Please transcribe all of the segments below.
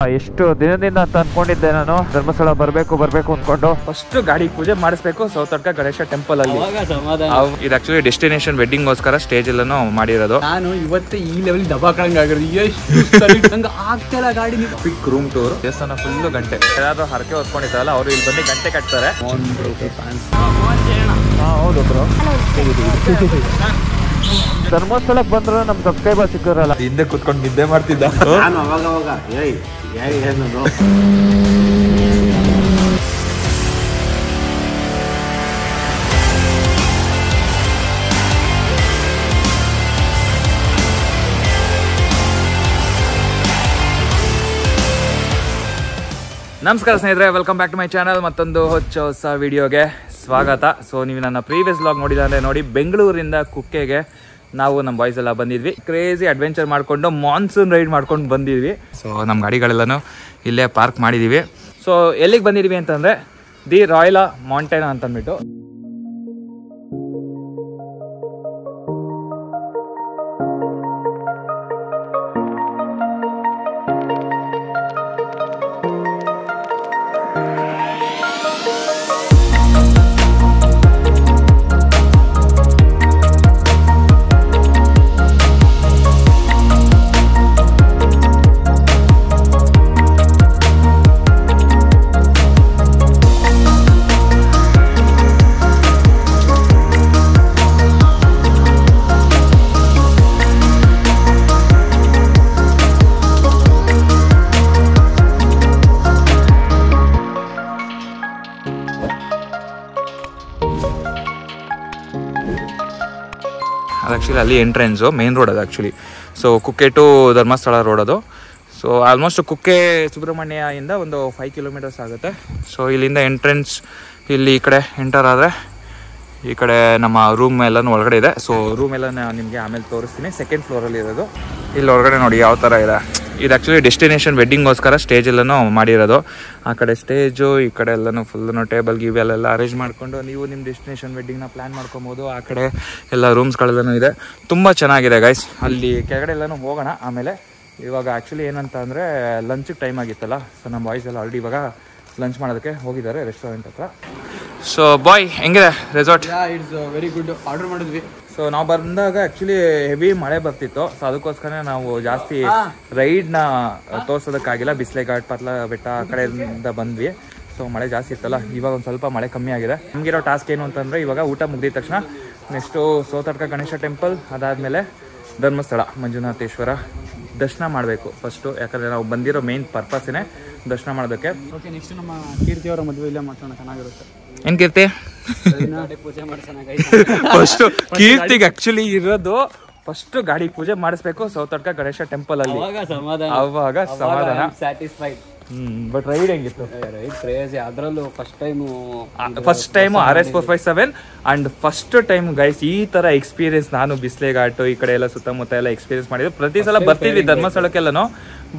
ಎಷ್ಟು ದಿನದಿಂದ ಅಂತ ಅನ್ಕೊಂಡಿದ್ದೆ ನಾನು ಧರ್ಮಸ್ಥಳ ಬರ್ಬೇಕು ಅನ್ಕೊಂಡು ಫಸ್ಟ್ ಗಾಡಿ ಪೂಜೆ ಮಾಡಿಸ್ಬೇಕು ಸೌತಡ್ಕ ಗಣೇಶ ಟೆಂಪಲ್ ಅಲ್ಲಿ. ಇದು ಆಕ್ಚುಲಿ ಡೆಸ್ಟಿನೇಷನ್ ವೆಡ್ಡಿಂಗ್ ಗೋಸ್ಕರ ಸ್ಟೇಜ್ ಎಲ್ಲಾನು ಮಾಡಿರೋದು. ನಾನು ಇವತ್ತೇ ಈ ಲೆವೆಲ್ ದಬಾಕಂಗ್ ಆಗಿರೋದು. ಎಷ್ಟು ಆಗ್ತಿಲ್ಲ ಗಾಡಿ. ಕ್ವಿಕ್ ರೂಮ್ ಟೂರ್, ದೇವಸ್ಥಾನ ಫುಲ್ ಗಂಟೆ. ಯಾರಾದ್ರೂ ಹರಕೆ ಹೊತ್ಕೊಂಡಿದ್ದಾರಲ್ಲ ಅವರು ಇಲ್ಲಿ ಬಂದು ಗಂಟೆ ಕಟ್ತಾರೆ. ಹೌದು ಬ್ರೋ. ಧರ್ಮಸ್ಥಳಕ್ಕೆ ಬಂದ್ರು ನಮ್ ಸಬ್ಸ್ಕ್ರೈಬರ್ ಸಿಕ್ಕರಲ್ಲ, ಹಿಂದೆ ಕುತ್ಕೊಂಡು ನಿದ್ದೆ ಮಾಡ್ತಿದ್ದ. ನಾನು ಅವಾಗ ನಮಸ್ಕಾರ ಸ್ನೇಹಿತರೆ, welcome back to my channel. ಮತ್ತೊಂದು ಹೊಸ ವಿಡಿಯೋಗೆ ಸ್ವಾಗತ. ಸೊ ನೀವು ನನ್ನ ಪ್ರೀವಿಯಸ್ ವ್ಲಾಗ್ ನೋಡಿಲ್ಲ ಅಂದರೆ ನೋಡಿ, ಬೆಂಗಳೂರಿಂದ ಕುಕ್ಕೆಗೆ ನಾವು ನಮ್ಮ ಬಾಯ್ಸ್ ಎಲ್ಲ ಬಂದಿದ್ವಿ. ಕ್ರೇಜಿ ಅಡ್ವೆಂಚರ್ ಮಾಡಿಕೊಂಡು ಮಾನ್ಸೂನ್ ರೈಡ್ ಮಾಡ್ಕೊಂಡು ಬಂದಿದ್ವಿ. ಸೊ ನಮ್ಮ ಗಾಡಿಗಳೆಲ್ಲನೂ ಇಲ್ಲೇ ಪಾರ್ಕ್ ಮಾಡಿದ್ದೀವಿ. ಸೊ ಎಲ್ಲಿಗೆ ಬಂದಿದ್ವಿ ಅಂತಂದರೆ ದಿ ರಾಯಲ ಮೌಂಟೇನ್ ಅಂತಂದ್ಬಿಟ್ಟು. ಅದು ಆ್ಯಕ್ಚುಲಿ ಅಲ್ಲಿ ಎಂಟ್ರೆನ್ಸು, ಮೇನ್ ರೋಡ್ ಅದು actually. So Kukke to Dharmasthala road ಅದು. ಸೊ ಆಲ್ಮೋಸ್ಟ್ ಕುಕ್ಕೆ ಸುಬ್ರಹ್ಮಣ್ಯ ಇಂದ ಒಂದು 5 ಕಿಲೋಮೀಟರ್ಸ್ ಆಗುತ್ತೆ. ಸೊ ಇಲ್ಲಿಂದ ಎಂಟ್ರೆನ್ಸ್, ಇಲ್ಲಿ ಈ ಕಡೆ ಎಂಟರ್ ಆದರೆ ಈ ಕಡೆ ನಮ್ಮ ರೂಮ್ ಎಲ್ಲನೂ ಒಳಗಡೆ ಇದೆ. ಸೊ ರೂಮ್ ಎಲ್ಲ ನಿಮಗೆ ಆಮೇಲೆ ತೋರಿಸ್ತೀನಿ. ಸೆಕೆಂಡ್ ಫ್ಲೋರಲ್ಲಿ ಇರೋದು. ಇಲ್ಲಿ ಹೊರಗಡೆ ನೋಡಿ ಯಾವ ಥರ ಇದೆ. ಇದು ಆ್ಯಕ್ಚುಲಿ ಡೆಸ್ಟಿನೇಷನ್ ವೆಡ್ಡಿಂಗ್ಗೋಸ್ಕರ ಸ್ಟೇಜ್ ಎಲ್ಲನೂ ಮಾಡಿರೋದು. ಆ ಕಡೆ ಸ್ಟೇಜು, ಈ ಕಡೆ ಎಲ್ಲನೂ ಫುಲ್ಲು ಟೇಬಲ್ ಗಿವೆಲ್ಲ ಅರೇಂಜ್ ಮಾಡಿಕೊಂಡು ನೀವು ನಿಮ್ಮ ಡೆಸ್ಟಿನೇಷನ್ ವೆಡ್ಡಿಂಗ್ನ ಪ್ಲ್ಯಾನ್ ಮಾಡ್ಕೊಬೋದು. ಆ ಕಡೆ ಎಲ್ಲ ರೂಮ್ಸ್ಗಳೆಲ್ಲನೂ ಇದೆ. ತುಂಬ ಚೆನ್ನಾಗಿದೆ ಗೈಸ್. ಅಲ್ಲಿ ಕೆಳಗಡೆ ಎಲ್ಲನೂ ಹೋಗೋಣ ಆಮೇಲೆ. ಇವಾಗ ಆ್ಯಕ್ಚುಲಿ ಏನಂತ ಅಂದರೆ ಲಂಚಿಗೆ ಟೈಮ್ ಆಗಿತ್ತಲ್ಲ. ಸೊ ನಮ್ಮ ಬಾಯ್ಸ್ ಎಲ್ಲ ಆಲ್ರೆಡಿ ಇವಾಗ ಲಂಚ್ ಮಾಡೋದಕ್ಕೆ ಹೋಗಿದ್ದಾರೆ ರೆಸ್ಟೋರೆಂಟ್ ಹತ್ರ. ಸೊ ಬಾಯ್, ಹೆಂಗಿದೆ resort? It's very good. Order ಮಾಡಿದ್ವಿ. ಸೊ ನಾವು ಬಂದಾಗ ಆ್ಯಕ್ಚುಲಿ ಹೆವಿ ಮಳೆ ಬರ್ತಿತ್ತು. ಸೊ ಅದಕ್ಕೋಸ್ಕರ ನಾವು ಜಾಸ್ತಿ ರೈಡ್ನ ತೋರ್ಸೋದಕ್ಕಾಗಿಲ್ಲ. ಬಿಸ್ಲೆ ಘಾಟ್, ಪತ್ಲ ಬೆಟ್ಟ ಆ ಕಡೆಯಿಂದ ಬಂದ್ವಿ. ಸೊ ಮಳೆ ಜಾಸ್ತಿ ಇತ್ತಲ್ಲ, ಇವಾಗ ಒಂದು ಸ್ವಲ್ಪ ಮಳೆ ಕಮ್ಮಿ ಆಗಿದೆ. ನಮಗಿರೋ ಟಾಸ್ಕ್ ಏನು ಅಂತಂದರೆ ಇವಾಗ ಊಟ ಮುಗಿದ ತಕ್ಷಣ ನೆಕ್ಸ್ಟು ಸೌತಡ್ಕ ಗಣೇಶ ಟೆಂಪಲ್, ಅದಾದಮೇಲೆ ಧರ್ಮಸ್ಥಳ ಮಂಜುನಾಥೇಶ್ವರ ದರ್ಶನ ಮಾಡಬೇಕು ಫಸ್ಟು. ಯಾಕಂದರೆ ನಾವು ಬಂದಿರೋ ಮೇನ್ ಪರ್ಪಸ್ಸೇ ದರ್ಶನ ಮಾಡೋದಕ್ಕೆ. ಓಕೆ, ನೆಕ್ಸ್ಟ್ ನಮ್ಮ ಕೀರ್ತಿ ಅವರ ಮದುವೆ ಇಲ್ಲೇ ಮಾಡ್ಸೋಣ, ಚೆನ್ನಾಗಿರುತ್ತೆ. ಏನು ಕೀರ್ತಿ? ಪೂಜೆ ಮಾಡ್ಸೋಣ. ಫಸ್ಟ್ ಕೀರ್ತಿಗೆ ಆಕ್ಚುಲಿ ಇರೋದು ಫಸ್ಟ್ ಗಾಡಿ ಪೂಜೆ ಮಾಡಿಸ್ಬೇಕು ಸೌತಡ್ಕ ಗಣೇಶ ಟೆಂಪಲ್ ಅಲ್ಲಿ. ಅವಾಗ ಸಮಾಧಾನ, ಸ್ಯಾಟಿಸ್ಫೈಡ್. ಬಟ್ ರೈಡ್ ಹೆಂಗಿತ್ತು? Ride crazy. ಅದರಲ್ಲೂ first time RS457 and first time guys ಈ ತರ ಎಕ್ಸ್ಪೀರಿಯನ್ಸ್ ನಾನು ಬಿಸ್ಲೆ ಘಾಟು ಈ ಕಡೆ ಎಲ್ಲ ಸುತ್ತಮುತ್ತ ಎಲ್ಲ ಎಕ್ಸ್ಪೀರಿಯನ್ಸ್ ಮಾಡಿದ್ವಿ. ಪ್ರತಿ ಸಲ ಬರ್ತಿದ್ವಿ ಧರ್ಮಸ್ಥಳಕ್ಕೆಲ್ಲನು,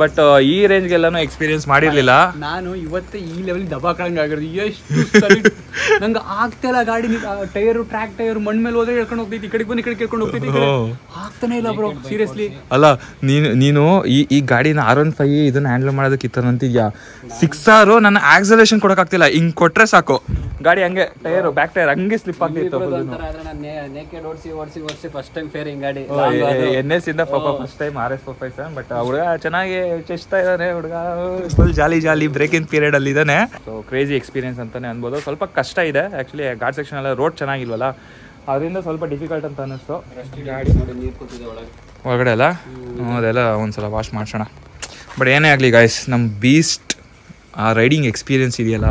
ಬಟ್ ಈ ರೇಂಜ್ ಗೆಲ್ಲಾನು ಎಕ್ಸ್ಪೀರಿಯನ್ಸ್ ಮಾಡಿರ್ಲಿಲ್ಲ. ನಾನು ಇವತ್ತೇ ಈ ಲೆವೆಲ್ ದಬಾಕಂಗ್ ಆಗಿರೋದು. ಎಷ್ಟು ನಂಗೆ ಆಗ್ತಿಲ್ಲ ಗಾಡಿ. ಟೈರು, ಟ್ರ್ಯಾಕ್ ಟೈರ್ ಮಣ್ಣ್ ಮೇಲೆ ಹೋದ್ರೆ ಹೇಳ್ಕೊಂಡು ಹೋಗ್ತೈತಿ, ಈ ಕಡೆಗೆ ಬಂದು ಈ ಕಡೆ ಕೇಳ್ಕೊಂಡು ಹೋಗ್ತೈತಿ. ಆಗ್ತಾನೆ ಇಲ್ಲ ಬ್ರೋ, ಸೀರಿಯಸ್ಲಿ. ಅಲ್ಲ ನೀನು ಈ ಗಾಡಿನ R15 ಇದನ್ನ ಹ್ಯಾಂಡಲ್ ಮಾಡೋದಕ್ಕಿತ್ತ ಅಂತಿದ್ಯಾ. 6R ನನ್ನ ಆಕ್ಸಲೇಷನ್ ಕೊಡಕ್ಕಾಗ್ತಿಲ್ಲ. ಹಿಂಗ್ ಕೊಟ್ರೆ ಸಾಕು ಗಾಡಿ ಹಂಗೆ ಟೈರ್, ಬ್ಯಾಕ್ ಟೈರ್ ಹಂಗೆ ಸ್ಲಿಪ್ ಆಗ್ತಿತ್ತು. ಫಸ್ಟ್ ಟೈಮ್ ಫೇರಿಂಗ್ ಗಾಡಿ NS ಇಂದ ಪಾಪ ಫಸ್ಟ್ ಟೈಮ್ RS457. ಬಟ್ ಹುಡುಗ ಚೆನ್ನಾಗಿ ಚೆಸ್ತಾ ಇದ್ದಾನೆ. ಹುಡುಗ full jolly break in period ಅಲ್ಲಿ ಇದ್ದಾನೆ. ಸೊ ಕ್ರೇಜಿ ಎಕ್ಸ್ಪೀರಿಯನ್ಸ್ ಅಂತಾನೆ ಅನ್ಬೋದು. ಸ್ವಲ್ಪ ಕಷ್ಟ ಇದೆ ಆಕ್ಚುಲಿ, ಘಾಟ್ ಸೆಕ್ಷನ್ ಎಲ್ಲ ರೋಡ್ ಚೆನ್ನಾಗಿಲ್ವಲ್ಲ, ಅದರಿಂದ ಸ್ವಲ್ಪ ಡಿಫಿಕಲ್ಟ್ ಅಂತ ಅನ್ನಿಸ್ತು. ಗಾಡಿ ಒಳಗಡೆ ಅಲ್ಲ, ಅದೆಲ್ಲ ಒಂದ್ಸಲ ವಾಶ್ ಮಾಡ್ಸೋಣ. ಬಟ್ ಏನೇ ಆಗಲಿ ಗಾಯ್ಸ್, ನಮ್ಮ ಬೀಸ್ಟ್ ಆ ರೈಡಿಂಗ್ ಎಕ್ಸ್ಪೀರಿಯನ್ಸ್ ಇದೆಯಲ್ಲ,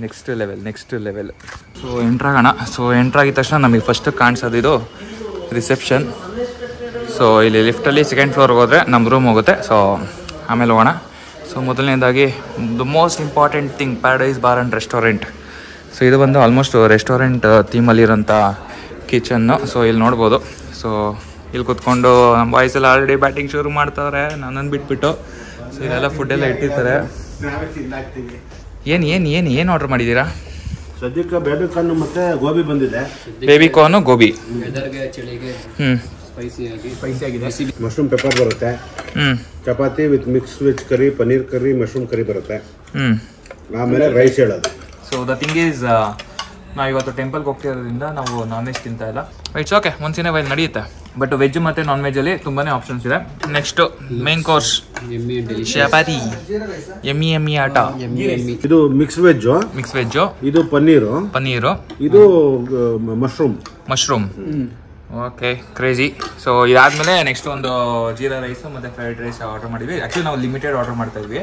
ನೆಕ್ಸ್ಟ್ ಲೆವೆಲ್. ಸೊ ಎಂಟ್ರಾಗೋಣ. ಸೊ ಎಂಟ್ರಾಗಿದ ತಕ್ಷಣ ನಮಗೆ ಫಸ್ಟ್ ಕಾಣಿಸೋದು ಇದು ರಿಸೆಪ್ಷನ್. ಸೊ ಇಲ್ಲಿ ಲಿಫ್ಟಲ್ಲಿ ಸೆಕೆಂಡ್ ಫ್ಲೋರ್ಗೆ ಹೋದರೆ ನಮ್ಮ ರೂಮ್ ಹೋಗುತ್ತೆ. ಸೊ ಆಮೇಲೆ ಹೋಗೋಣ. ಸೊ ಮೊದಲನೇದಾಗಿ the most important thing, paradise bar and restaurant. So ಇದು ಬಂದು ಆಲ್ಮೋಸ್ಟ್ ರೆಸ್ಟೋರೆಂಟ್ ಥೀಮಲ್ಲಿರೋಂಥ ಕಿಚನ್ನು. ಸೊ ಇಲ್ಲಿ ನೋಡ್ಬೋದು. ಸೊ ಇಲ್ಲಿ ಕೂತ್ಕೊಂಡು ನಮ್ಮ ಬಾಯ್ಸ್ ಎಲ್ಲ ಆಲ್ರೆಡಿ ಬ್ಯಾಟಿಂಗ್ ಶುರು ಮಾಡ್ತಾವ್ರೆ, ನನ್ನನ್ನು ಬಿಟ್ಬಿಟ್ಟು. ಸೊ ಇದೆಲ್ಲ ಫುಡ್ ಎಲ್ಲ ಇಟ್ಟಿರ್ತಾರೆ. ಏನು ಆರ್ಡರ್ ಮಾಡಿದ್ದೀರಾ? ಸದ್ಯಕ್ಕೆ ಬೇಬಿ ಕಾರ್ನ್ ಮತ್ತೆ ಗೋಬಿ ಬಂದಿದೆ. Baby corn gobi. ಸ್ಪೈಸಿ ಆಗಿದೆ. ಮಶ್ರೂಮ್ ಪೆಪ್ಪರ್ ಬರುತ್ತೆ, chapati with mix veg curry, paneer curry, mushroom curry ಬರುತ್ತೆ, ಆಮೇಲೆ ರೈಸ್ ಹೇಳೋದು. ಸೊ ದ ಥಿಂಗ್ ಈಸ್ ನಾವು ಇವತ್ತು ಟೆಂಪಲ್ಗೆ ಹೋಗ್ತಿರೋದ್ರಿಂದ ನಾವು ನಾನ್ ವೆಜ್ ತಿಂತಾ ಇಲ್ಲ. ಇಟ್ಸ್ ಓಕೆ, ಒಂದ್ಸಿನ ವೆಜ್ ನಡೆಯುತ್ತೆ, ಬಟ್ ವೆಜ್ ಮತ್ತು ನಾನ್ ವೆಜ್ಜಲ್ಲಿ ತುಂಬಾ ಆಪ್ಷನ್ಸ್ ಇದೆ. ನೆಕ್ಸ್ಟು ಮೇನ್ ಕೋರ್ಸ್ ಚಪಾತಿ, ಎಮ್ಮಿ ಆಟ. ಇದು ಮಿಕ್ಸ್ ವೆಜ್ಜು, ಇದು ಪನ್ನೀರು, ಇದು ಮಶ್ರೂಮ್. Okay, crazy. ಸೊ ಇದಾದ್ಮೇಲೆ ನೆಕ್ಸ್ಟ್ ಒಂದು ಜೀರಾ ರೈಸ್ ಮತ್ತು ಫ್ರೈಡ್ ರೈಸ್ ಆರ್ಡರ್ ಮಾಡಿದ್ವಿ. ಆ್ಯಕ್ಚುಲಿ ನಾವು ಲಿಮಿಟೆಡ್ ಆರ್ಡರ್ ಮಾಡ್ತಾ ಇದ್ವಿ.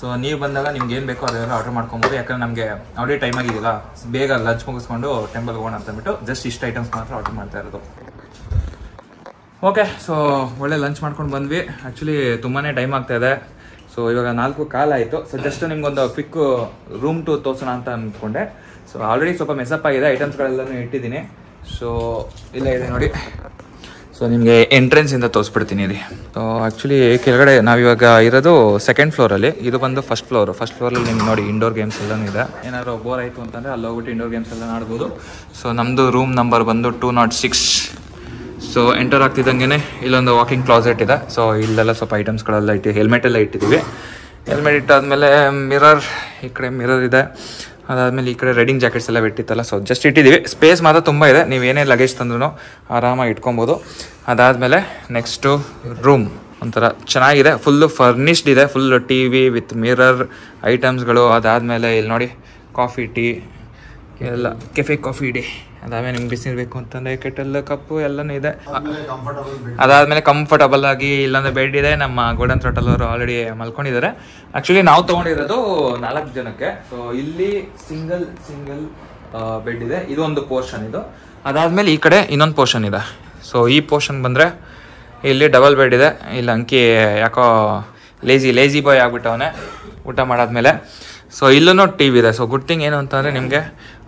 ಸೊ ನೀವು ಬಂದಾಗ ನಿಮ್ಗೆ ಏನು ಬೇಕೋ ಅದೆಲ್ಲ ಆರ್ಡರ್ ಮಾಡ್ಕೊಬೋದು. ಯಾಕಂದ್ರೆ ನಮಗೆ ಆಲ್ರೆಡಿ ಟೈಮ್ ಆಗಿದೆಯಲ್ಲ, ಬೇಗ ಲಂಚ್ ಮುಗಿಸ್ಕೊಂಡು ಟೆಂಪಲ್ಗೆ ಹೋಗೋಣ ಅಂತಂದ್ಬಿಟ್ಟು ಜಸ್ಟ್ ಇಷ್ಟು ಐಟಮ್ಸ್ ಮಾತ್ರ ಆರ್ಡರ್ ಮಾಡ್ತಾ ಇರೋದು. ಓಕೆ, ಸೊ ಒಳ್ಳೆ ಲಂಚ್ ಮಾಡ್ಕೊಂಡು ಬಂದ್ವಿ. ಆ್ಯಕ್ಚುಲಿ ತುಂಬಾ ಟೈಮ್ ಆಗ್ತಾ ಇದೆ. ಸೊ ಇವಾಗ 4:15 ಆಯಿತು. ಸೊ ಜಸ್ಟ್ ನಿಮ್ಗೊಂದು ಕ್ವಿಕ್ ರೂಮ್ ಟು ತೋರಿಸೋಣ ಅಂತ ಅಂದ್ಕೊಂಡೆ. ಸೊ ಆಲ್ರೆಡಿ ಸ್ವಲ್ಪ ಮೆಸಪ್ ಆಗಿದೆ, ಐಟಮ್ಸ್ಗಳೆಲ್ಲನೂ ಇಟ್ಟಿದ್ದೀನಿ. ಸೊ ಇಲ್ಲೇ ಇದೆ ನೋಡಿ. ಸೊ ನಿಮಗೆ ಎಂಟ್ರೆನ್ಸಿಂದ ತೋರಿಸ್ಬಿಡ್ತೀನಿ ರೀ. ಸೊ ಆ್ಯಕ್ಚುಲಿ ಕೆಳಗಡೆ ನಾವಿವಾಗ ಇರೋದು ಸೆಕೆಂಡ್ ಫ್ಲೋರಲ್ಲಿ, ಇದು ಬಂದು ಫಸ್ಟ್ ಫ್ಲೋರಲ್ಲಿ ನಿಮ್ಗೆ ನೋಡಿ ಇಂಡೋರ್ ಗೇಮ್ಸ್ ಎಲ್ಲನೂ ಇದೆ. ಏನಾದ್ರು ಬೋರ್ ಆಯಿತು ಅಂತಂದರೆ ಅಲ್ಲಿ ಹೋಗ್ಬಿಟ್ಟು ಇಂಡೋರ್ ಗೇಮ್ಸ್ ಎಲ್ಲ ಆಡ್ಬೋದು. ಸೊ ನಮ್ಮದು ರೂಮ್ ನಂಬರ್ ಬಂದು 206. ಸೊ ಎಂಟರ್ ಆಗ್ತಿದ್ದಂಗೆ ಇಲ್ಲೊಂದು ವಾಕಿಂಗ್ ಕ್ಲಾಸೆಟ್ ಇದೆ. ಸೊ ಇಲ್ಲೆಲ್ಲ ಸ್ವಲ್ಪ ಐಟಮ್ಸ್ಗಳೆಲ್ಲ ಹೆಲ್ಮೆಟ್ ಎಲ್ಲ ಇಟ್ಟಿದ್ದೀವಿ. ಹೆಲ್ಮೆಟ್ ಇಟ್ಟಾದ್ಮೇಲೆ ಮಿರರ್, ಈ ಕಡೆ ಮಿರರ್ ಇದೆ. ಅದಾದಮೇಲೆ ಈ ಕಡೆ ರೈಡಿಂಗ್ ಜಾಕೆಟ್ಸ್ ಎಲ್ಲ ಬಿಟ್ಟಿತ್ತಲ್ಲ, ಸೊ ಜಸ್ಟ್ ಇಟ್ಟಿದ್ದೀವಿ. ಸ್ಪೇಸ್ ಮಾತ್ರ ತುಂಬ ಇದೆ, ನೀವೇನೇ ಲಗೇಜ್ ತಂದ್ರೂ ಆರಾಮಾಗಿ ಇಟ್ಕೊಬೋದು. ಅದಾದಮೇಲೆ ನೆಕ್ಸ್ಟು ರೂಮ್ ಒಂಥರ ಚೆನ್ನಾಗಿದೆ, ಫುಲ್ಲು ಫರ್ನಿಷ್ಡ್ ಇದೆ, ಫುಲ್ TV ವಿತ್ ಮಿರರ್ ಐಟಮ್ಸ್ಗಳು. ಅದಾದಮೇಲೆ ಇಲ್ಲಿ ನೋಡಿ ಕಾಫಿ ಟೀ ಎಲ್ಲ, ಕೆಫೆ ಕಾಫಿ ಡೇ. ಅದಾದಮೇಲೆ ನಿಮ್ಗೆ ಬಿಸಿನೀರು ಬೇಕು ಅಂತಂದರೆ ಕೆಟಲ್, ಕಪ್ಪು ಎಲ್ಲನೂ ಇದೆ. ಅದಾದಮೇಲೆ ಕಂಫರ್ಟಬಲ್ ಆಗಿ ಇಲ್ಲೊಂದು ಬೆಡ್ ಇದೆ. ನಮ್ಮ ಗೋಲ್ಡನ್ ಥ್ರಾಟಲ್ ಅವರು ಆಲ್ರೆಡಿ ಮಲ್ಕೊಂಡಿದ್ದಾರೆ. ಆ್ಯಕ್ಚುಲಿ ನಾವು ತೊಗೊಂಡಿರೋದು 4 ಜನಕ್ಕೆ. ಸೊ ಇಲ್ಲಿ ಸಿಂಗಲ್ ಬೆಡ್ ಇದೆ, ಇದು ಒಂದು ಪೋರ್ಷನ್ ಇದು. ಅದಾದಮೇಲೆ ಈ ಕಡೆ ಇನ್ನೊಂದು ಪೋರ್ಷನ್ ಇದೆ. ಸೊ ಈ ಪೋರ್ಷನ್ ಬಂದರೆ ಇಲ್ಲಿ ಡಬಲ್ ಬೆಡ್ ಇದೆ. ಇಲ್ಲಿ ಅಂಕಿ ಯಾಕೋ ಲೇಜಿ ಬಾಯ್ ಆಗ್ಬಿಟ್ಟವನೆ ಊಟ ಮಾಡಾದ್ಮೇಲೆ. ಸೊ ಇಲ್ಲೂ TV ಇದೆ. ಸೊ ಗುಡ್ ಥಿಂಗ್ ಏನು ಅಂತಂದರೆ ನಿಮಗೆ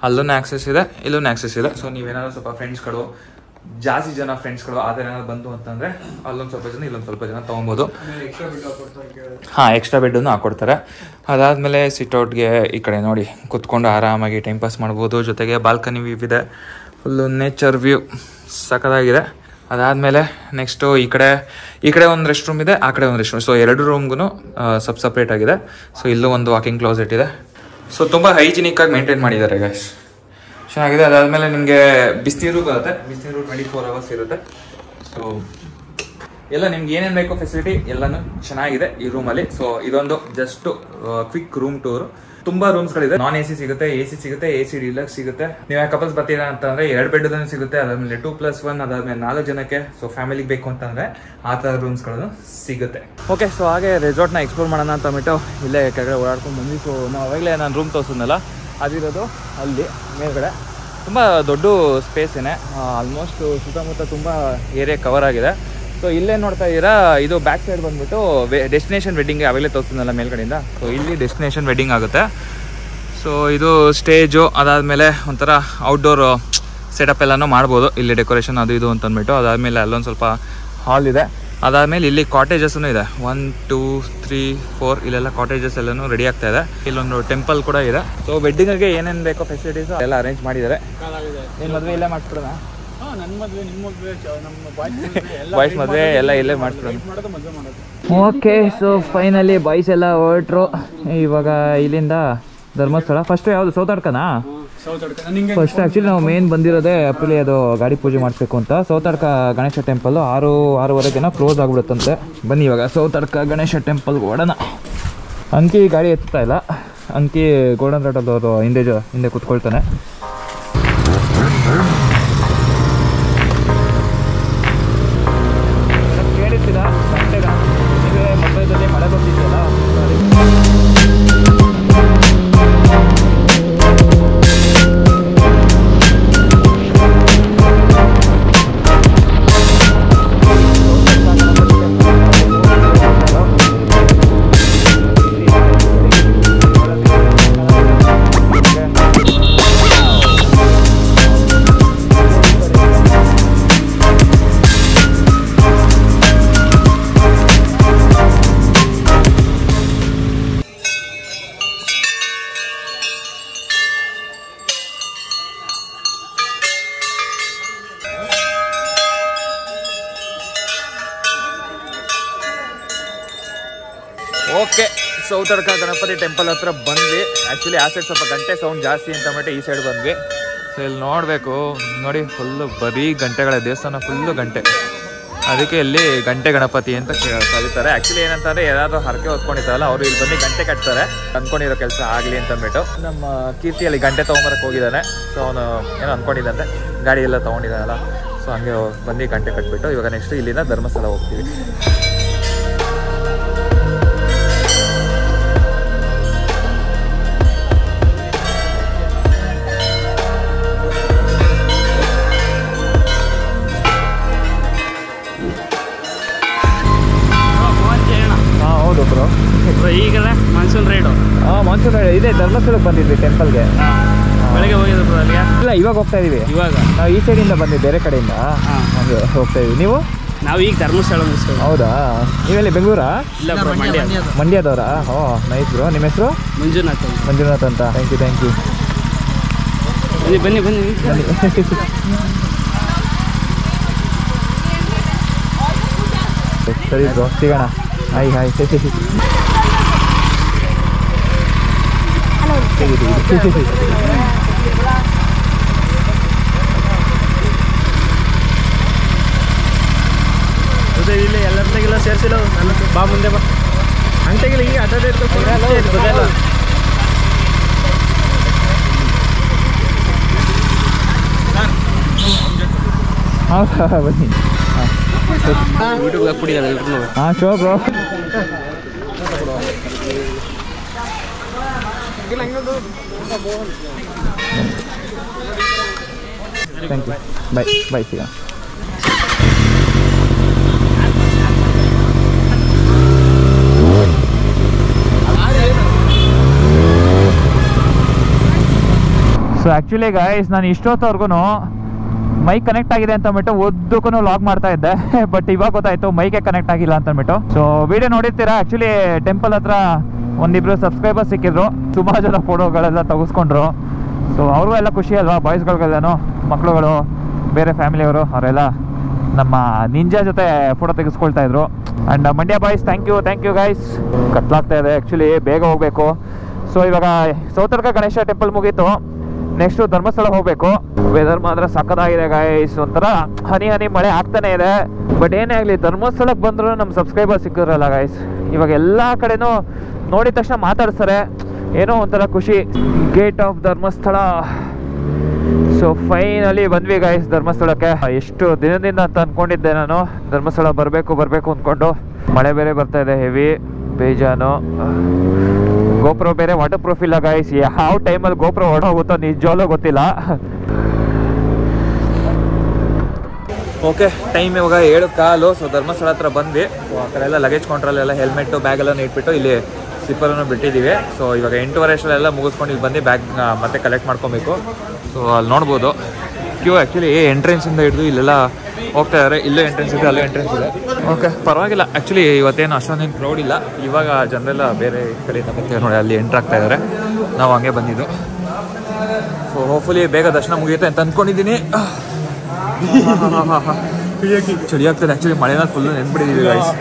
ಅಲ್ಲೂ ಆಕ್ಸೆಸ್ ಇದೆ, ಇಲ್ಲೂ ಆಕ್ಸೆಸ್ ಇದೆ. ಸೊ ನೀವೇನಾದ್ರು ಸ್ವಲ್ಪ ಫ್ರೆಂಡ್ಸ್ಗಳು, ಜಾಸ್ತಿ ಜನ ಫ್ರೆಂಡ್ಸ್ಗಳು ಆ ಥರ ಏನಾದ್ರು ಬಂತು ಅಂತಂದರೆ ಅಲ್ಲೊಂದು ಸ್ವಲ್ಪ ಜನ, ಇಲ್ಲೊಂದು ಸ್ವಲ್ಪ ಜನ ತೊಗೊಬೋದು. ಎಕ್ಸ್ಟ್ರಾ ಬೆಡ್ಡನ್ನು ಹಾಕ್ಕೊಡ್ತಾರೆ. ಅದಾದಮೇಲೆ ಸಿಟ್ಔಟ್ಗೆ ಈ ಕಡೆ ನೋಡಿ ಕುತ್ಕೊಂಡು ಆರಾಮಾಗಿ ಟೈಮ್ ಪಾಸ್ ಮಾಡ್ಬೋದು. ಜೊತೆಗೆ ಬಾಲ್ಕನಿ ವ್ಯೂ ಇದೆ, ಫುಲ್ಲು ನೇಚರ್ ವ್ಯೂ ಸಖತ್ತಾಗಿದೆ. ಅದಾದಮೇಲೆ ನೆಕ್ಸ್ಟು ಈ ಕಡೆ ಒಂದು ರೆಸ್ಟ್ ರೂಮ್ ಇದೆ, ಆ ಕಡೆ ಒಂದು ರೆಸ್ಟ್ ರೂಮ್. ಸೊ 2 ರೂಮ್ಗೂ ಸಪ್ರೇಟ್ ಆಗಿದೆ. ಸೊ ಇಲ್ಲೂ ಒಂದು ವಾಕಿಂಗ್ ಕ್ಲಾಸೆಟ್ ಇದೆ. ಸೊ ತುಂಬ ಹೈಜಿನಿಕ್ಕಾಗಿ ಮೇಂಟೈನ್ ಮಾಡಿದ್ದಾರೆ ಗೈಸ್, ಚೆನ್ನಾಗಿದೆ. ಅದಾದಮೇಲೆ ನಿಮಗೆ ಬಿಸಿನೀರು ಬರುತ್ತೆ, ಬಿಸಿನೀರು 24 hours ಇರುತ್ತೆ. ಸೊ ಎಲ್ಲ ನಿಮ್ಗೆ ಏನೇನು ಬೇಕೋ ಫೆಸಿಲಿಟಿ ಎಲ್ಲನೂ ಚೆನ್ನಾಗಿದೆ ಈ ರೂಮಲ್ಲಿ. ಸೊ ಇದೊಂದು ಜಸ್ಟ್ ಕ್ವಿಕ್ ರೂಮ್ ಟೂರ್. ತುಂಬಾ ರೂಮ್ಸ್ಗಳಿದೆ. ನಾನ್ AC ಸಿಗುತ್ತೆ, AC ಸಿಗುತ್ತೆ, AC ಡಿಲಕ್ಸ್ ಸಿಗುತ್ತೆ. ನೀವು ಕಪಲ್ಸ್ ಬರ್ತೀರಾ ಅಂತಂದ್ರೆ 2 ಬೆಡ್ ಸಿಗುತ್ತೆ. ಅದಾದ್ಮೇಲೆ 2+1, ಅದಾದ್ಮೇಲೆ 4 ಜನಕ್ಕೆ. ಸೊ ಫ್ಯಾಮಿಲಿಗೆ ಬೇಕು ಅಂತಂದ್ರೆ ಆ ಥರ ರೂಮ್ಸ್ಗಳನ್ನು ಸಿಗುತ್ತೆ. ಓಕೆ, ಸೊ ಹಾಗೆ ರೆಸಾರ್ಟ್ನ ಎಕ್ಸ್ಪ್ಲೋರ್ ಮಾಡೋಣ ಅಂತ ಅಂದ್ಬಿಟ್ಟು ಇಲ್ಲೇ ಕೆಳಗಡೆ ಓಡಾಡ್ಕೊಂಡು ಬಂದ್ವಿ. ಸೊ ನಾವು ಅವಾಗಲೇ ನಾನು ರೂಮ್ ತೋರಿಸಿದ್ನಲ್ಲ, ಅದಿರೋದು ಅಲ್ಲಿ ಮೇಲ್ಗಡೆ. ತುಂಬ ದೊಡ್ಡ ಸ್ಪೇಸ್ ಏನೇ, ಆಲ್ಮೋಸ್ಟ್ ಸುತ್ತಮುತ್ತ ತುಂಬ ಏರಿಯಾ ಕವರ್ ಆಗಿದೆ. ಸೊ ಇಲ್ಲೇ ನೋಡ್ತಾ ಇದ್ದೀರಾ, ಇದು ಬ್ಯಾಕ್ ಸೈಡ್ ಬಂದ್ಬಿಟ್ಟು ಡೆಸ್ಟಿನೇಷನ್ ವೆಡ್ಡಿಂಗ್ ಅವಾಗಲೇ ತೋರಿಸಿದ್ನಲ್ಲ ಮೇಲ್ಗಡೆಯಿಂದ. ಸೊ ಇಲ್ಲಿ ಡೆಸ್ಟಿನೇಷನ್ ವೆಡ್ಡಿಂಗ್ ಆಗುತ್ತೆ. ಸೊ ಇದು ಸ್ಟೇಜು, ಅದಾದಮೇಲೆ ಒಂಥರ ಔಟ್ಡೋರ್ ಸೆಟಪ್ ಎಲ್ಲನೂ ಮಾಡ್ಬೋದು. ಇಲ್ಲಿ ಡೆಕೋರೇಷನ್ ಅದು ಇದು ಅಂತ ಅಂದ್ಬಿಟ್ಟು. ಅದಾದಮೇಲೆ ಅಲ್ಲೊಂದು ಸ್ವಲ್ಪ ಹಾಲ್ ಇದೆ. ಅದಾದಮೇಲೆ ಇಲ್ಲಿ ಕಾಟೇಜಸ್ಸೂ ಇದೆ, 1 2 3 4 ಇಲ್ಲೆಲ್ಲ ಕಾಟೇಜಸ್ ಎಲ್ಲನೂ ರೆಡಿ ಆಗ್ತಾ ಇದೆ. ಇಲ್ಲೊಂದು ಟೆಂಪಲ್ ಕೂಡ ಇದೆ. ಸೊ ವೆಡ್ಡಿಂಗ್ಗೆ ಏನೇನು ಬೇಕೋ ಫೆಸಿಲಿಟೀಸ್ ಎಲ್ಲ ಅರೇಂಜ್ ಮಾಡಿದ್ದಾರೆ. ಏನು ಮದುವೆ ಇಲ್ಲೇ ಮಾಡಿಸ್ಬಿಡೋಣ? ಬಾಯ್ಸ್ ಮದುವೆ ಎಲ್ಲ ಇಲ್ಲೇ ಮಾಡಿಸ್ಬಿಡೋಣ. ಓಕೆ, ಸೊ ಫೈನಲಿ ಬಾಯ್ಸ್ ಎಲ್ಲ ಹೊರಟ್ರು. ಇವಾಗ ಇಲ್ಲಿಂದ ಧರ್ಮಸ್ಥಳ. ಫಸ್ಟ್ ಯಾವುದು ಸೌತಾಡ್ಕನಾ? ಫಸ್ಟ್ ಆ್ಯಕ್ಚುಲಿ ನಾವು ಮೇನ್ ಬಂದಿರೋದೇ ಅಪ್ರಿಲಿ ಅದು ಗಾಡಿ ಪೂಜೆ ಮಾಡಿಸ್ಬೇಕು ಅಂತ. ಸೌತಾಡ್ಕ ಗಣೇಶ ಟೆಂಪಲ್ 6:30 ಕ್ಲೋಸ್ ಆಗಿಬಿಡುತ್ತಂತೆ. ಬನ್ನಿ ಇವಾಗ ಸೌತಾಡ್ಕ ಗಣೇಶ ಟೆಂಪಲ್ಗೆ ಓಡೋಣ. ಅಂಕಿ ಗಾಡಿ ಎತ್ತಾ ಇಲ್ಲ, ಅಂಕಿ ಗೋಲ್ಡನ್ ಥ್ರಾಟಲ್ ಹಿಂದೆ ಕೂತ್ಕೊಳ್ತಾನೆ. ಕೇಳಿರ್ತೀರಾ ಗಂಟೆಗ ನೀವೇ ಮೊಬೈಲಲ್ಲಿ ಮಳೆ ಬರ್ತಿದೆಯಲ್ಲ. ಸೌತಡ್ಕ ಗಣಪತಿ ಟೆಂಪಲ್ ಹತ್ರ ಬಂದ್ವಿ. ಆ್ಯಕ್ಚುಲಿ ಆ ಸೈಡ್ ಸ್ವಲ್ಪ ಗಂಟೆ ಸೌಂಡ್ ಜಾಸ್ತಿ ಅಂತ ಈ ಸೈಡ್ ಬಂದ್ವಿ. ಸೊ ಇಲ್ಲಿ ನೋಡಬೇಕು ನೋಡಿ, ಫುಲ್ಲು ಬರೀ ಗಂಟೆಗಳ ದೇವಸ್ಥಾನ, ಫುಲ್ಲು ಗಂಟೆ. ಅದಕ್ಕೆ ಇಲ್ಲಿ ಗಂಟೆ ಗಣಪತಿ ಅಂತ ಕರೀತಾರೆ. ಆ್ಯಕ್ಚುಲಿ ಏನಂತಂದರೆ ಯಾರಾದರೂ ಹರಕೆ ಹೊತ್ಕೊಂಡಿದ್ದಾರಲ್ಲ ಅವರು ಇಲ್ಲಿ ಬಂದು ಗಂಟೆ ಕಟ್ತಾರೆ, ಅಂದ್ಕೊಂಡಿರೋ ಕೆಲಸ ಆಗಲಿ ಅಂತಂದ್ಬಿಟ್ಟು. ನಮ್ಮ ಕೀರ್ತಿಯಲ್ಲಿ ಗಂಟೆ ತೊಗೊಂಬರಕ್ಕೆ ಹೋಗಿದ್ದಾನೆ. ಸೊ ಅವನು ಏನೋ ಅಂದ್ಕೊಂಡಿದ್ದಂತೆ, ಗಾಡಿ ಎಲ್ಲ ತೊಗೊಂಡಿದ್ದಾನಲ್ಲ, ಸೊ ಹಂಗೆ ಬಂದು ಗಂಟೆ ಕಟ್ಬಿಟ್ಟು ಇವಾಗ ನೆಕ್ಸ್ಟ್ ಇಲ್ಲಿಂದ ಧರ್ಮಸ್ಥಳ ಹೋಗ್ತೀವಿ. ಹೌದು ಬ್ರೋ, ಈಗಲ್ಲ ಮಾನ್ಸೂನ್ ರೈಡು. ಮಾನ್ಸೂನ್ ರೈಡ್ ಇದೆ. ಧರ್ಮಸ್ಥಳಕ್ಕೆ ಬಂದಿದ್ವಿ ಟೆಂಪಲ್ಗೆ, ಬೆಳಗ್ಗೆ ಹೋಗಿದ್ರು ಬ್ರೋ ಅಲ್ಲಿಗೆ. ಇಲ್ಲ, ಇವಾಗ ಹೋಗ್ತಾ ಇದೀವಿ. ಇವಾಗ ನಾವು ಈ ಸೈಡಿಂದ ಬಂದ್ವಿ, ಬೇರೆ ಕಡೆಯಿಂದ ಹಂಗೆ ಹೋಗ್ತಾ ಇದೀವಿ. ನೀವು? ನಾವು ಈಗ ಧರ್ಮಸ್ಥಳ ಮುಗಿಸ್ತೀವಿ. ಹೌದಾ, ನೀವೆಲ್ಲಿ ಬೆಂಗಳೂರಾ? ಇಲ್ಲ ಬ್ರೋ, ಮಂಡ್ಯದವರಾ? ಓ ನೈಸ್ ಬ್ರೋ. ನಿಮ್ಮ ಹೆಸರು? ಮಂಜುನಾಥ್. ಮಂಜುನಾಥ್ ಅಂತ. ಥ್ಯಾಂಕ್ ಯು ಬನ್ನಿ ಬನ್ನಿ ಬನ್ನಿ. ಸರಿ ಬ್ರೋ, ಸಿಗೋಣ. Hi hi. ಇಲ್ಲಿ ಎಲ್ಲರಿಗೆಲ್ಲ ಸೇರಿಸಿಲ್ಲ, ಬಾ ಮುಂದೆ ಬಾ. ಹಂಗೆ ತೆಗಿಲ್ಲ, ಈಗ ಅಡ್ಡ ಹೌದಾ, ಬನ್ನಿ. ಯೂಟ್ಯೂಬ್ಗೆ ಹಾಕ್ಬಿಟ್ಟಿದ್ದಾರೆ ಎಲ್ಲರೂ. ಹಾಂ, show bro. Thank you. Bye ಸಿಗೋಣ. ಸೊ ಆ್ಯಕ್ಚುಲಿ ಗೈಸ್, ನಾನು ಇಷ್ಟೊತ್ತವರೆಗೂ ಮೈಕ್ ಕನೆಕ್ಟ್ ಆಗಿದೆ ಅಂತ ಅಂದ್ಬಿಟ್ಟು ಉದ್ದಕ್ಕೂ ಲಾಗ್ ಮಾಡ್ತಾ ಇದ್ದೆ. ಬಟ್ ಇವಾಗ ಗೊತ್ತಾಯ್ತು ಮೈಕೆ ಕನೆಕ್ಟ್ ಆಗಿಲ್ಲ ಅಂತ ಅಂದ್ಬಿಟ್ಟು. ಸೊ ವಿಡಿಯೋ ನೋಡಿರ್ತೀರಾ. ಆ್ಯಕ್ಚುಲಿ ಟೆಂಪಲ್ ಹತ್ರ ಒಂದಿಬ್ರು ಸಬ್ಸ್ಕ್ರೈಬರ್ ಸಿಕ್ಕಿದ್ರು, ಸುಮಾರು ಜನ ಫೋಟೋಗಳೆಲ್ಲ ತೆಗೆಸ್ಕೊಂಡ್ರು. ಸೊ ಅವ್ರಿಗೂ ಎಲ್ಲ ಖುಷಿ ಅಲ್ವಾ, ಬಾಯ್ಸ್ಗಳಿಗೆಲ್ಲನೂ, ಮಕ್ಕಳುಗಳು, ಬೇರೆ ಫ್ಯಾಮಿಲಿಯವರು ಅವರೆಲ್ಲ ನಮ್ಮ ನಿಂಜಾ ಜೊತೆ ಫೋಟೋ ತೆಗೆಸ್ಕೊಳ್ತಾ ಇದ್ರು. And Mandya boys, thank you guys. ಕತ್ಲಾಗ್ತಾ ಇದೆ ಆ್ಯಕ್ಚುಲಿ, ಬೇಗ ಹೋಗಬೇಕು. ಸೊ ಇವಾಗ ಸೌತಡ್ಕ ಗಣೇಶ ಟೆಂಪಲ್ ಮುಗೀತು, ನೆಕ್ಸ್ಟು ಧರ್ಮಸ್ಥಳ ಹೋಗಬೇಕು. ವೆದರ್ ಮಾತ್ರ ಸಕ್ಕತ್ತಾಗಿದೆ ಗೈಸ್, ಒಂಥರ ಹನಿ ಮಳೆ ಆಗ್ತಾನೆ ಇದೆ. ಬಟ್ ಏನೇ ಆಗಲಿ, ಧರ್ಮಸ್ಥಳಕ್ಕೆ ಬಂದರೂ ನಮ್ಮ ಸಬ್ಸ್ಕ್ರೈಬರ್ ಸಿಕ್ಕಿದ್ರಲ್ಲ ಗೈಸ್, ಇವಾಗ ಎಲ್ಲ ಕಡೆನೂ ನೋಡಿದ ತಕ್ಷಣ ಮಾತಾಡ್ತಾರೆ, ಏನೋ ಒಂಥರ ಖುಷಿ. Gate of Dharmasthala. So finally ಬಂದ್ವಿ ಗೈಸ್ ಧರ್ಮಸ್ಥಳಕ್ಕೆ. ಎಷ್ಟು ದಿನದಿಂದ ಅಂತ ಅಂದ್ಕೊಂಡಿದ್ದೆ ನಾನು, ಧರ್ಮಸ್ಥಳ ಬರಬೇಕು ಅಂದ್ಕೊಂಡು. ಮಳೆ ಬೇರೆ ಬರ್ತಾ ಇದೆ, ಹೆವಿ ಬೇಜಾನು. ಗೋಪ್ರೋ ಬೇರೆ ವಾಟರ್ ಪ್ರೂಫ್ ಇಲ್ಲ ಗೈಸ್, ಯಾವ ಟೈಮಲ್ಲಿ ಗೋಪ್ರೋ ಹೊರಡೋಗುತ್ತೋ ನಿಜವಾಗ್ಲೂ ಗೊತ್ತಿಲ್ಲ. ಓಕೆ, ಟೈಮ್ ಇವಾಗ 7:15. ಸೊ ಧರ್ಮಸ್ಥಳ ಹತ್ರ ಬಂದ್ವಿ. ಸೊ ಆ ಕಡೆ ಎಲ್ಲ ಲಗೇಜ್ ಕೌಂಟ್ರಲ್ಲೆಲ್ಲ ಹೆಲ್ಮೆಟ್ಟು ಬ್ಯಾಗೆಲ್ಲ ಇಟ್ಬಿಟ್ಟು ಇಲ್ಲಿ ಸ್ಲಿಪ್ಪರನ್ನು ಬಿಟ್ಟಿದ್ದೀವಿ. ಸೊ ಇವಾಗ 8:15 ಅಷ್ಟೆಲ್ಲ ಮುಗಿಸ್ಕೊಂಡು ಇಲ್ಲಿ ಬಂದು ಬ್ಯಾಗ್ ಮತ್ತೆ ಕಲೆಕ್ಟ್ ಮಾಡ್ಕೊಬೇಕು. ಸೊ ಅಲ್ಲಿ ನೋಡ್ಬೋದು ಕ್ಯೂ. ಆ್ಯಕ್ಚುಲಿ ಎಂಟ್ರೆನ್ಸಿಂದ ಹಿಡಿದು ಇಲ್ಲೆಲ್ಲ ಹೋಗ್ತಾ ಇದ್ದಾರೆ. ಇಲ್ಲೂ ಎಂಟ್ರೆನ್ಸ್ ಇದೆ, ಅಲ್ಲೂ ಎಂಟ್ರೆನ್ಸ್ ಇದೆ. ಓಕೆ, ಪರವಾಗಿಲ್ಲ. ಆ್ಯಕ್ಚುಲಿ ಇವತ್ತೇನು ಅಷ್ಟೊಂದೇನು ಕ್ರೌಡ್ ಇಲ್ಲ. ಇವಾಗ ಜನರೆಲ್ಲ ಬೇರೆ ಕಡೆಯಿಂದ ಬರ್ತಾರೆ ನೋಡಿ, ಅಲ್ಲಿ ಎಂಟ್ರ್ ಆಗ್ತಾ ಇದ್ದಾರೆ. ನಾವು ಹಂಗೆ ಬಂದಿದ್ದು. ಸೊ ಹೋಪ್ಫುಲಿ ಬೇಗ ದರ್ಶನ ಮುಗಿಯುತ್ತೆ ಅಂತ ಅಂದ್ಕೊಂಡಿದ್ದೀನಿ. ಚಳಿ ಆಗ್ತದೆ ಆ್ಯಕ್ಚುಲಿ, ಮಳೆನ ಫುಲ್ ನೆನ್ಬಿಟ್ಟಿದ್ದೀವಿ ಗೈಸ್.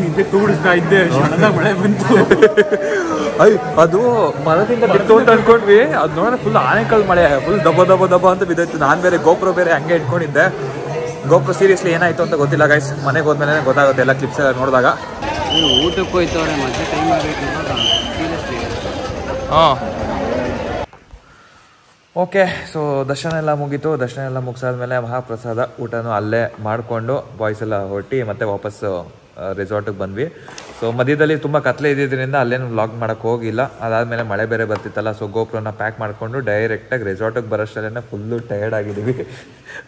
ನಿದ್ದೆ ತೂಡಿಸ್ತಾ ಇದ್ದೆ, ಮಳೆ ಬಂತು. ಅದು ಮರದಿಂದ ಬಿತ್ತು ಅಂತ ಅನ್ಕೊಂಡ್ವಿ, ಅದು ನೋಡಿದ್ರೆ ಫುಲ್ ಆನೆಕಲ್ ಮಳೆ, ಫುಲ್ ದಬ್ಬ ಅಂತ ಬಿದ್ದೈತು. ನಾನು ಬೇರೆ ಗೋಪ್ರೋ ಬೇರೆ ಹಂಗೆ ಇಟ್ಕೊಂಡಿದ್ದೆ. ಗೋಪ್ರೋ ಸೀರಿಯಸ್ಲಿ ಏನಾಯ್ತು ಅಂತ ಗೊತ್ತಿಲ್ಲ ಗೈಸ್, ಮನೆಗೆ ಹೋದ್ಮೇಲೆ ಗೊತ್ತಾಗುತ್ತೆ ಎಲ್ಲ ಕ್ಲಿಪ್ಸ್ ಎಲ್ಲ ನೋಡಿದಾಗ. ಊಟಕ್ಕೆ ಹೋಯ್ತವ್ರೆ ಮತ್ತೆ ಟೈಮ್ ಆಗಬೇಕು. ಹಾಂ, ಓಕೆ. ಸೊ ದರ್ಶನ ಎಲ್ಲ ಮುಗೀತು. ದರ್ಶನ ಎಲ್ಲ ಮುಗಿಸಾದ್ಮೇಲೆ ಮಹಾಪ್ರಸಾದ ಊಟನೂ ಅಲ್ಲೇ ಮಾಡಿಕೊಂಡು ಬಾಯ್ಸ್ ಎಲ್ಲ ಹೊರಟಿ ಮತ್ತೆ ವಾಪಸ್ಸು ರೆಸಾರ್ಟಿಗೆ ಬಂದ್ವಿ. ಸೊ ಮಧ್ಯದಲ್ಲಿ ತುಂಬ ಕತ್ಲೆ ಇದ್ದಿದ್ದರಿಂದ ಅಲ್ಲೇನು ವ್ಲಾಗ್ ಮಾಡೋಕ್ಕೆ ಹೋಗಿಲ್ಲ. ಅದಾದಮೇಲೆ ಮಳೆ ಬೇರೆ ಬರ್ತಿತ್ತಲ್ಲ, ಸೊ ಗೋಪ್ರೋನ ಪ್ಯಾಕ್ ಮಾಡಿಕೊಂಡು ಡೈರೆಕ್ಟಾಗಿ ರೆಸಾರ್ಟಿಗೆ ಬರೋಷ್ಟಲ್ಲೇ ಫುಲ್ಲು ಟಯರ್ಡ್ ಆಗಿದ್ದೀವಿ.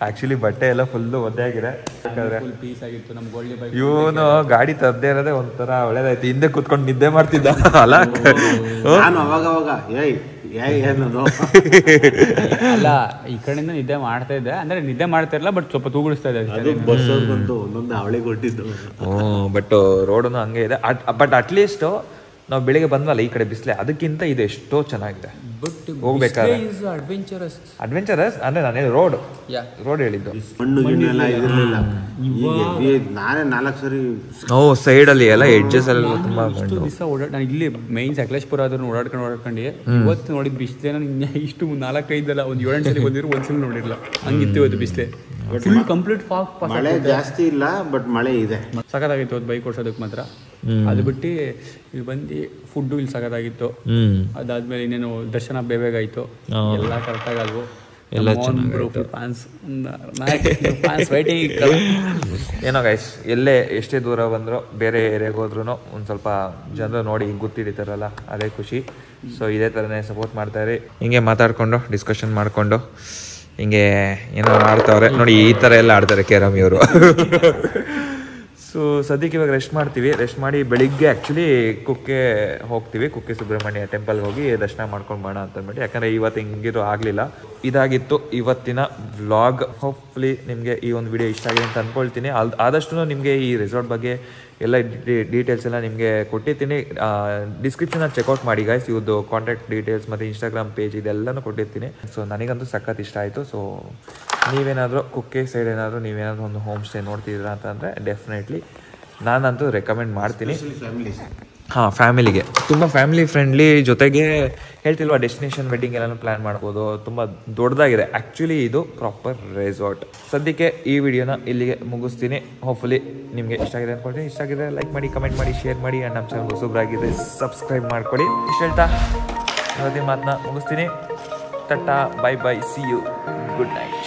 ಆ್ಯಕ್ಚುಲಿ ಬಟ್ಟೆ ಎಲ್ಲ ಫುಲ್ಲು ಒದ್ದೆ ಆಗಿದೆ. ಇವನು ಗಾಡಿ ತರದೇ ಇರೋದೇ ಒಂಥರ ಒಳ್ಳೇದಾಯ್ತು. ಹಿಂದೆ ಕೂತ್ಕೊಂಡು ನಿದ್ದೆ ಮಾಡ್ತಿದ್ದ ಅಲ್ಲ. ಅಲ್ಲ, ಈ ಕಡೆಯಿಂದ ನಿದ್ದೆ ಮಾಡ್ತಾ ಇದ್ದೆ, ಅಂದ್ರೆ ನಿದ್ದೆ ಮಾಡ್ತಾ ಇರಲ್ಲ, ಬಟ್ ಸ್ವಲ್ಪ ತೂಗುಳಿಸ್ತಾ ಇದೆ. ಬಟ್ ರೋಡನ್ನು ಹಂಗೆ ಇದೆ. ಬಟ್ ಅಟ್ಲೀಸ್ಟ್ ನಾವು ಬೆಳಿಗ್ಗೆ ಬಂದ್ವಲ್ಲ ಈ ಕಡೆ ಬಿಸಿಲೆ, ಅದಕ್ಕಿಂತ ಇದು ಎಷ್ಟೋ ಚೆನ್ನಾಗಿದೆ. ಬಟ್ ಹೋಗ್ಬೇಕಾದ್ರೆ ಅಡ್ವೆಂಚರಸ್ ಅಂದ್ರೆ ನಾನು ರೋಡ್ ಹೇಳಿದ್ದು. ಮಣ್ಣು ಗಿಣ್ಣೆಲ್ಲ ಇದಿರಲಿಲ್ಲ. ನಾನೇ 4 ಸರಿ ಸೈಡಲ್ಲಿ ಎಲ್ಲ ಎಡ್ಜಸ್ ಎಲ್ಲ ತುಂಬಾ ದಿವಸ ನಾನು ಇಲ್ಲಿ ಮೈನ್ ಸಕಲೇಶ್ಪುರ ಆದ್ರೂ ಓಡಾಡ್ಕೊಂಡು ಇವತ್ತು ನೋಡಿದ್ ಬಿಸಿಲೆ ನಾನು ಇಷ್ಟು 4-5 ಅಲ್ಲ, ಒಂದು 7-8 ಸಲ ಬಂದಿದ್ರು, ಒಂದ್ಸಲ ನೋಡಿರಲ್ಲ. ಹಂಗಿತ್ತು ಇವತ್ತು ಬಿಸಿಲೆ. ಫುಲ್ ಕಂಪ್ಲೀಟ್ ಮಳೆ ಜಾಸ್ತಿ ಇಲ್ಲ, ಬಟ್ ಮಳೆ ಇದೆ. ಸಖತ್ತಾಗಿತ್ತು ಅದು ಬೈಕ್ ಓಡಿಸೋದಕ್ಕೆ ಮಾತ್ರ. ಅದು ಬಿಟ್ಟು ಇಲ್ಲಿ ಬಂದು ಫುಡ್ಡು ಇಲ್ಲಿ ಸಖತ್ತಾಗಿತ್ತು. ಅದಾದ್ಮೇಲೆ ಇನ್ನೇನು ದರ್ಶನ ಬೇಗ ಆಯ್ತು, ಎಲ್ಲ ಕರೆಕ್ಟಾಗಿ ಆದವು. ಎಲ್ಲ ಏನೋ ಗೈಸ್, ಎಲ್ಲೇ ಎಷ್ಟೇ ದೂರ ಬಂದರೂ ಬೇರೆ ಏರಿಯಾಗೆ ಹೋದ್ರೂ ಒಂದು ಸ್ವಲ್ಪ ಜನರು ನೋಡಿ ಗೊತ್ತಿಡಿತಾರಲ್ಲ, ಅದೇ ಖುಷಿ. ಸೊ ಇದೇ ಥರನೇ ಸಪೋರ್ಟ್ ಮಾಡ್ತಾಯಿರಿ. ಹಿಂಗೆ ಮಾತಾಡಿಕೊಂಡು ಡಿಸ್ಕಷನ್ ಮಾಡಿಕೊಂಡು ಹಿಂಗೆ ಏನೋ ಆಡ್ತಾವ್ರೆ ನೋಡಿ. ಈ ಥರ ಎಲ್ಲ ಆಡ್ತಾರೆ ಕೇರಮ್ ಇವರು. ಸೊ ಸದ್ಯಕ್ಕೆ ಇವಾಗ ರೆಸ್ಟ್ ಮಾಡ್ತೀವಿ. ರೆಸ್ಟ್ ಮಾಡಿ ಬೆಳಿಗ್ಗೆ ಆ್ಯಕ್ಚುಲಿ ಕುಕ್ಕೆ ಹೋಗ್ತೀವಿ. ಕುಕ್ಕೆ ಸುಬ್ರಹ್ಮಣ್ಯ ಟೆಂಪಲ್ಗೆ ಹೋಗಿ ದರ್ಶನ ಮಾಡ್ಕೊಂಡು ಬೇಡ ಅಂತ ಅಂದ್ಬಿಟ್ಟು, ಯಾಕಂದರೆ ಇವತ್ತು ಹಿಂಗಿರೋ ಆಗಲಿಲ್ಲ. ಇದಾಗಿತ್ತು ಇವತ್ತಿನ ವ್ಲಾಗ್. ಹೋಪ್ಫುಲಿ ನಿಮಗೆ ಈ ಒಂದು ವಿಡಿಯೋ ಇಷ್ಟ ಆಗಿದೆ ಅಂತ ಅಂದ್ಕೊಳ್ತೀನಿ. ಆದಷ್ಟು ನಿಮಗೆ ಈ ರೆಸಾರ್ಟ್ ಬಗ್ಗೆ ಎಲ್ಲ ಡೀಟೇಲ್ಸ್ ಎಲ್ಲ ನಿಮಗೆ ಕೊಟ್ಟಿರ್ತೀನಿ. ಡಿಸ್ಕ್ರಿಪ್ಷನಲ್ಲಿ ಚೆಕ್ಔಟ್ ಮಾಡಿ ಗೈಸ್. ಇವ್ರದ್ದು ಕಾಂಟ್ಯಾಕ್ಟ್ ಡೀಟೇಲ್ಸ್ ಮತ್ತು ಇನ್ಸ್ಟಾಗ್ರಾಮ್ ಪೇಜ್ ಇದೆಲ್ಲನೂ ಕೊಟ್ಟಿರ್ತೀನಿ. ಸೊ ನನಗಂತೂ ಸಖತ್ ಇಷ್ಟ ಆಯಿತು. ಸೊ ನೀವೇನಾದರೂ ಕುಕ್ಕೆ ಸೈಡ್ ಏನಾದರೂ ನೀವೇನಾದರೂ ಒಂದು ಹೋಮ್ ಸ್ಟೇ ನೋಡ್ತಿದ್ದೀರಾ ಅಂತಂದರೆ ಡೆಫಿನೆಟ್ಲಿ ನಾನಂತೂ ರೆಕಮೆಂಡ್ ಮಾಡ್ತೀನಿ. ಫ್ಯಾಮಿಲಿಗೆ ತುಂಬ ಫ್ಯಾಮಿಲಿ ಫ್ರೆಂಡ್ಲಿ. ಜೊತೆಗೆ ಹೇಳ್ತಿಲ್ವಾ, ಡೆಸ್ಟಿನೇಷನ್ ವೆಡ್ಡಿಂಗ್ ಎಲ್ಲನೂ ಪ್ಲ್ಯಾನ್ ಮಾಡ್ಬೋದು. ತುಂಬ ದೊಡ್ಡದಾಗಿದೆ ಆ್ಯಕ್ಚುಲಿ ಇದು ಪ್ರಾಪರ್ ರೆಸಾರ್ಟ್. ಸದ್ಯಕ್ಕೆ ಈ ವಿಡಿಯೋನ ಇಲ್ಲಿಗೆ ಮುಗಿಸ್ತೀನಿ. ಹೋಪ್ಫುಲಿ ನಿಮಗೆ ಇಷ್ಟ ಆಗಿದೆ ಅಂದ್ಕೊಳ್ತೀನಿ. ಇಷ್ಟ ಆಗಿದ್ರೆ ಲೈಕ್ ಮಾಡಿ, ಕಮೆಂಟ್ ಮಾಡಿ, ಶೇರ್ ಮಾಡಿ. ಆ್ಯಂಡ್ ನಮ್ಮ ಚಾನಲ್ ಹೊಸಬ್ರಾಗಿದ್ದರೆ ಸಬ್ಸ್ಕ್ರೈಬ್ ಮಾಡ್ಕೊಳ್ಳಿ. ಇಷ್ಟು ಹೇಳ್ತಾ ಇವತ್ತಿನ ಮಾತನ್ನ ಮುಗಿಸ್ತೀನಿ. Tata, bye bye, see you, good night.